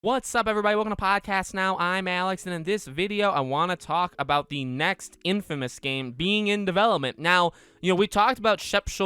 What's up, everybody? Welcome to Podcast Now. I'm Alex, and in this video, I want to talk about the next Infamous game being in development. Now, we talked about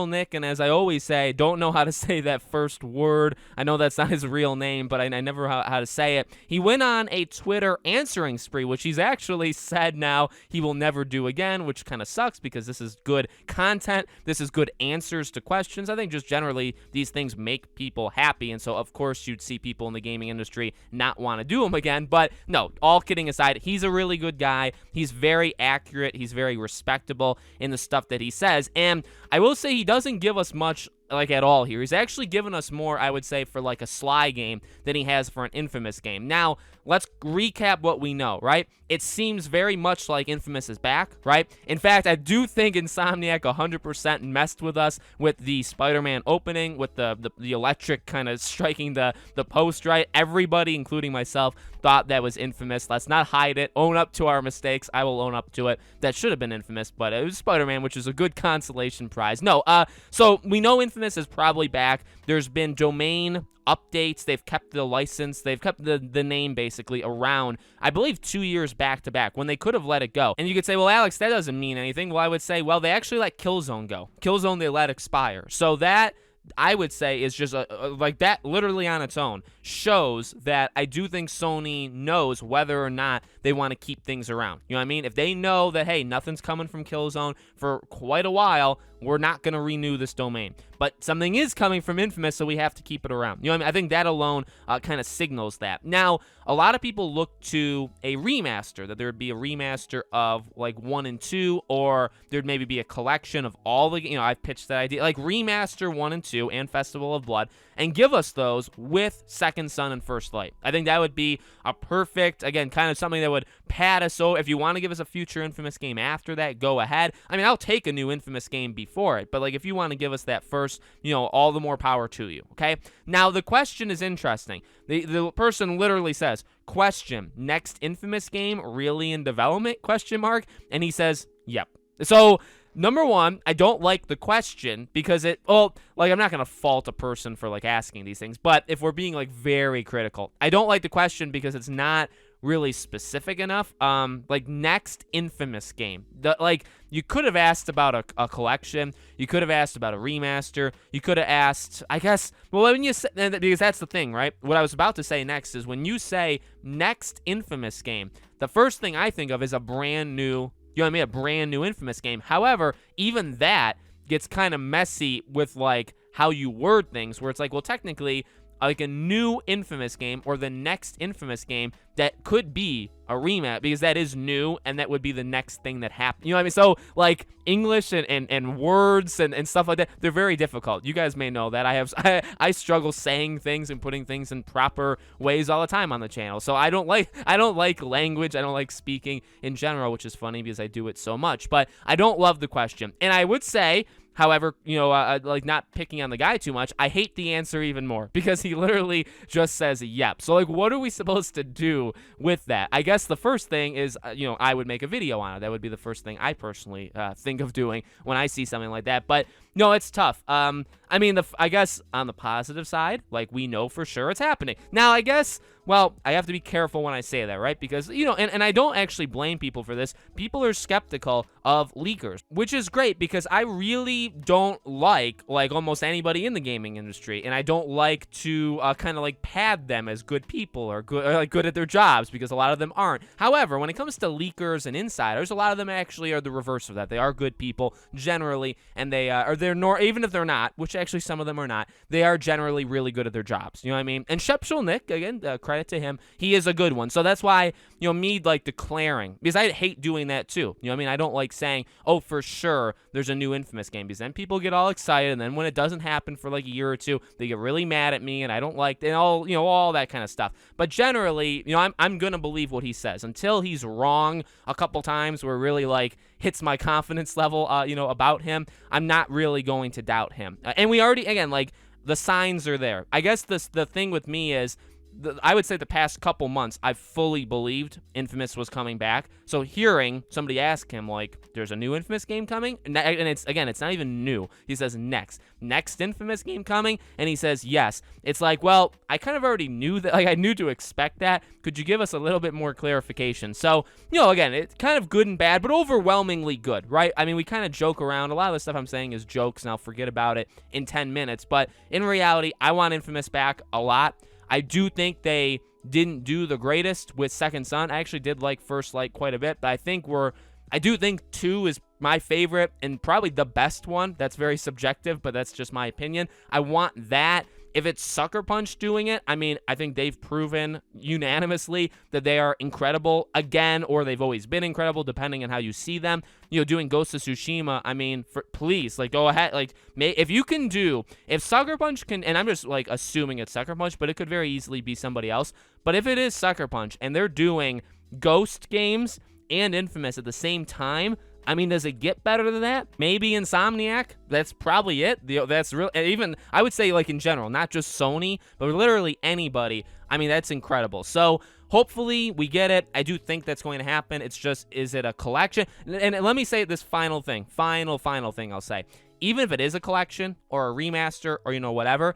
Nick, and as I always say, don't know how to say that first word. I know that's not his real name, but I never know how to say it. He went on a Twitter answering spree, which he's actually said now he will never do again, which kind of sucks because this is good content. This is good answers to questions. I think just generally these things make people happy, and so of course you'd see people in the gaming industry not want to do them again. But no, all kidding aside, he's a really good guy. He's very accurate. He's very respectable in the stuff that he says. And I will say he doesn't give us much at all here. He's actually given us more, I would say, for like a Sly game than he has for an Infamous game. Now, let's recap what we know, right? It seems very much like Infamous is back, right? In fact, I do think Insomniac 100% messed with us with the SpiderMan opening, with the electric kind of striking the post, right? Everybody, including myself, thought that was Infamous. Let's not hide it. Own up to our mistakes. I will own up to it. That should have been Infamous, but it was Spider-Man, which is a good consolation prize. No, so we know Infamous is probably back. There's been domain updates. They've kept the license. They've kept the name basically around, I believe, 2 years back to back when they could have let it go. And you could say, well, Alex, that doesn't mean anything. Well, I would say, well, they actually let Killzone go. Killzone they let expire. So that, I would say, is just like that literally on its own shows that I do think Sony knows whether or not they want to keep things around. You know what I mean? If they know that, hey, nothing's coming from Killzone for quite a while, we're not going to renew this domain. But something is coming from Infamous, so we have to keep it around. You know what I mean? I think that alone kind of signals that. Now, a lot of people look to a remaster, that there would be a remaster of like 1 and 2, or there'd maybe be a collection of all the, I've pitched that idea, like remaster 1 and 2 and Festival of Blood, and give us those with Second Son and First Light. I think that would be a perfect, again, kind of something that would pad us over. If you want to give us a future Infamous game after that, go ahead. I mean, I'll take a new Infamous game before it, but like if you want to give us that first, all the more power to you, okay? Now, the question is interesting. The person literally says, question, next Infamous game really in development, question mark? And he says, yep. So, number one, I don't like the question because I'm not going to fault a person for like asking these things, but if we're being like very critical, I don't like the question because it's not really specific enough. Like next Infamous game, you could have asked about a collection, you could have asked about a remaster, you could have asked, I guess, well, when you say, because that's the thing, right? What I was about to say next is when you say next Infamous game, the first thing I think of is a brand new, a brand new Infamous game. However, even that gets kind of messy with like how you word things, where it's like, well, technically, like a new Infamous game or the next Infamous game that could be a remake, because that is new and that would be the next thing that happened. You know what I mean? So like English and words and stuff like that, they're very difficult. You guys may know that I struggle saying things and putting things in proper ways all the time on the channel. So I don't like language. I don't like speaking in general, which is funny because I do it so much, but I don't love the question. And I would say, however, like not picking on the guy too much, I hate the answer even more because he literally just says yep. So like, what are we supposed to do with that? I guess the first thing is, I would make a video on it. That would be the first thing I personally think of doing when I see something like that. But no, it's tough. I mean, I guess on the positive side, like we know for sure it's happening. Now, I guess, well, I have to be careful when I say that, right? Because, and I don't actually blame people for this. People are skeptical of leakers, which is great because I really don't like almost anybody in the gaming industry. And I don't like to kind of like pad them as good people or good at their jobs, because a lot of them aren't. However, when it comes to leakers and insiders, a lot of them actually are the reverse of that. They are good people generally, and they even if they're not, which actually some of them are not, they are generally really good at their jobs. You know what I mean? And Nick, again, credit to him, he is a good one. So that's why, me like declaring, because I hate doing that too. You know what I mean? I don't like saying, oh, for sure there's a new Infamous game, because then people get all excited, and then when it doesn't happen for like a year or two, they get really mad at me, and I don't like, and all that kind of stuff. But generally, I'm gonna believe what he says until he's wrong a couple times, where it really like hits my confidence level, about him. I'm not really going to doubt him. And we already, again, like the signs are there. I guess the thing with me is, I would say the past couple months, I've fully believed Infamous was coming back. So hearing somebody ask him, like, there's a new Infamous game coming, and it's, again, it's not even new. He says next Infamous game coming, and he says yes. It's like, well, I kind of already knew that, like, I knew to expect that. Could you give us a little bit more clarification? So, again, it's kind of good and bad, but overwhelmingly good, right? I mean, we kind of joke around. A lot of the stuff I'm saying is jokes, and I'll forget about it in 10 minutes. But in reality, I want Infamous back a lot. I do think they didn't do the greatest with Second Son. I actually did like First Light quite a bit, but I do think 2 is my favorite and probably the best one. That's very subjective, but that's just my opinion. I want that. If it's Sucker Punch doing it, I mean, I think they've proven unanimously that they are incredible again, or they've always been incredible, depending on how you see them. Doing Ghost of Tsushima, I mean, please, like, go ahead. Like, if Sucker Punch can, and I'm just, like, assuming it's Sucker Punch, but it could very easily be somebody else. But if it is Sucker Punch, and they're doing Ghost games and Infamous at the same time, I mean, does it get better than that? Maybe Insomniac. That's probably it. That's real. Even I would say, like, in general, not just Sony, but literally anybody. I mean, that's incredible. So hopefully we get it. I do think that's going to happen. It's just, is it a collection? And let me say this final thing I'll say. Even if it is a collection or a remaster or whatever.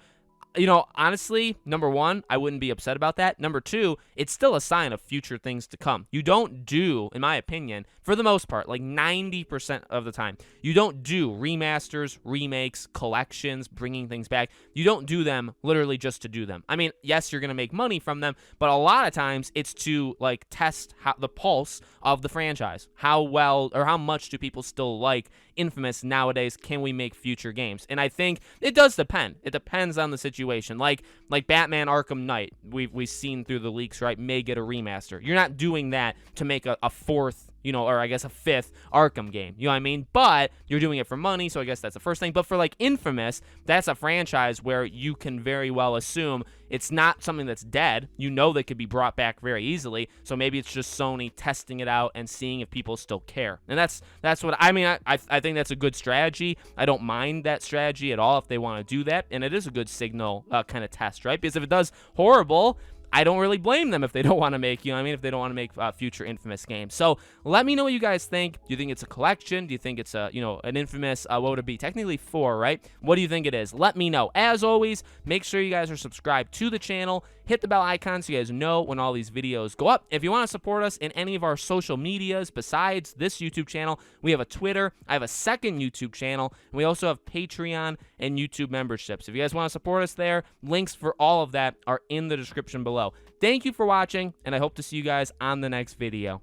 Honestly, number one, I wouldn't be upset about that. Number two, it's still a sign of future things to come. You don't do, in my opinion, for the most part, like 90% of the time, you don't do remasters, remakes, collections, bringing things back. You don't do them literally just to do them. I mean, yes, you're going to make money from them, but a lot of times it's to, like, test the pulse of the franchise. How well or how much do people still like Infamous nowadays? Can we make future games? And I think it does depend. It depends on the situation. Like Batman Arkham Knight, we've seen through the leaks, right, may get a remaster. You're not doing that to make a fourth, or I guess a fifth Arkham game. You know what I mean? But you're doing it for money, so I guess that's the first thing. But for, like, Infamous, that's a franchise where you can very well assume it's not something that's dead. That could be brought back very easily. So maybe it's just Sony testing it out and seeing if people still care. And that's what I mean. I think that's a good strategy. I don't mind that strategy at all if they want to do that. And it is a good signal kind of test, right? Because if it does horrible, I don't really blame them if they don't want to make, if they don't want to make future Infamous games. So let me know what you guys think. Do you think it's a collection? Do you think it's a, an Infamous, what would it be? Technically 4, right? What do you think it is? Let me know. As always, make sure you guys are subscribed to the channel. Hit the bell icon so you guys know when all these videos go up. If you want to support us in any of our social medias besides this YouTube channel, we have a Twitter. I have a second YouTube channel. And we also have Patreon and YouTube memberships. If you guys want to support us there, links for all of that are in the description below. Thank you for watching, and I hope to see you guys on the next video.